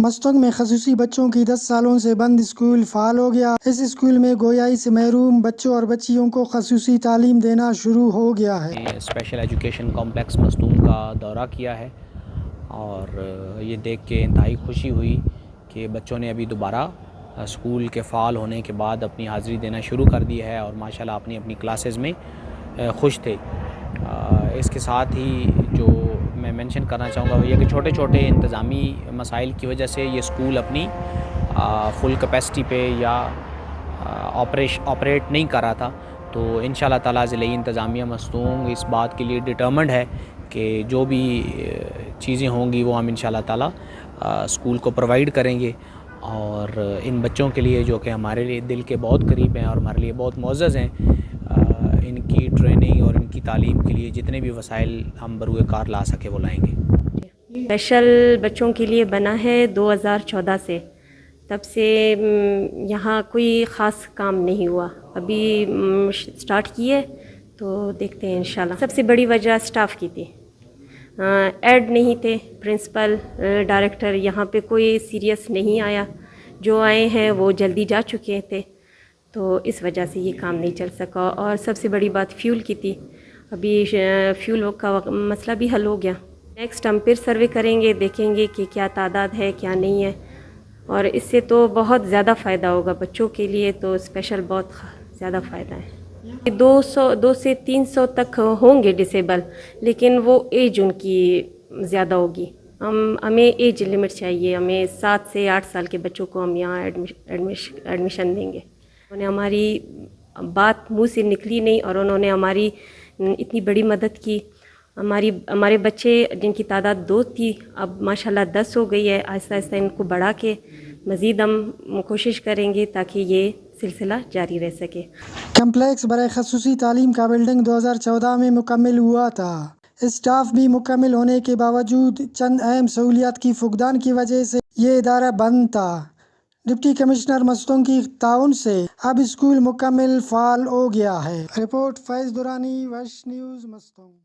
مستنگ میں خصوصی بچوں کی 10 سالوں سے بند اسکول فعال ہو گیا۔ اس اسکول میں گویائی سے محروم بچوں اور بچیوں کو خصوصی تعلیم دینا شروع ہو گیا ہے۔ اسپیشل ایجوکیشن کمپلیکس مستونگ کا دورہ کیا ہے اور یہ دیکھ کے انتہائی خوشی ہوئی کہ بچوں نے ابھی دوبارہ اسکول کے فعال ہونے کے بعد اپنی حاضری دینا شروع کر دی ہے اور ماشاءاللہ اپنی کلاسز میں خوش تھے۔ اس کے ساتھ ہی جو میں مینشن کرنا چاہوں گا وہ یہ کہ چھوٹے چھوٹے انتظامی مسائل کی وجہ سے یہ اسکول اپنی فل کیپیسٹی پہ یا آپریٹ نہیں کر رہا تھا، تو انشاءاللہ تعالیٰ ضلعی انتظامیہ مستونگ اس بات کے لیے ڈٹرمنڈ ہے کہ جو بھی چیزیں ہوں گی وہ ہم انشاءاللہ تعالیٰ اسکول کو پرووائڈ کریں گے، اور ان بچوں کے لیے جو کہ ہمارے لیے دل کے بہت قریب ہیں اور ہمارے لیے بہت معزز ہیں، ان کی ٹریننگ اور ان کی تعلیم کے لیے جتنے بھی وسائل ہم بروئے کار لا سکے وہ لائیں گے۔ اسپیشل بچوں کے لیے بنا ہے 2014 سے، تب سے یہاں کوئی خاص کام نہیں ہوا، ابھی سٹارٹ کیے تو دیکھتے ہیں انشاءاللہ۔ سب سے بڑی وجہ سٹاف کی تھی، ایڈ نہیں تھے، پرنسپل ڈائریکٹر یہاں پہ کوئی سیریس نہیں آیا، جو آئے ہیں وہ جلدی جا چکے تھے، تو اس وجہ سے یہ کام نہیں چل سکا۔ اور سب سے بڑی بات فیول کی تھی، ابھی فیول کا مسئلہ بھی حل ہو گیا۔ نیکسٹ ہم پھر سروے کریں گے، دیکھیں گے کہ کیا تعداد ہے کیا نہیں ہے، اور اس سے تو بہت زیادہ فائدہ ہوگا بچوں کے لیے، تو اسپیشل بہت زیادہ فائدہ ہے۔ 200 سے 300 تک ہوں گے ڈسیبل، لیکن وہ ایج ان کی زیادہ ہوگی۔ ہمیں ایج لمٹ چاہیے، ہمیں 7 سے 8 سال کے بچوں کو ہم یہاں ایڈمیشن دیں گے۔ انہوں نے ہماری بات منہ سے نکلی نہیں اور انہوں نے ہماری اتنی بڑی مدد کی۔ ہمارے بچے جن کی تعداد 2 تھی، اب ماشاءاللہ 10 ہو گئی ہے۔ آہستہ آہستہ ان کو بڑھا کے مزید ہم کوشش کریں گے تاکہ یہ سلسلہ جاری رہ سکے۔ کمپلیکس برائے خصوصی تعلیم کا بلڈنگ 2014 میں مکمل ہوا تھا۔ اسٹاف بھی مکمل ہونے کے باوجود چند اہم سہولیات کی فقدان کی وجہ سے یہ ادارہ بند تھا۔ ڈپٹی کمشنر مستنگ کی تعاون سے اب اسکول مکمل فعال ہو گیا ہے۔ رپورٹ فیض درانی، وش نیوز مستنگ۔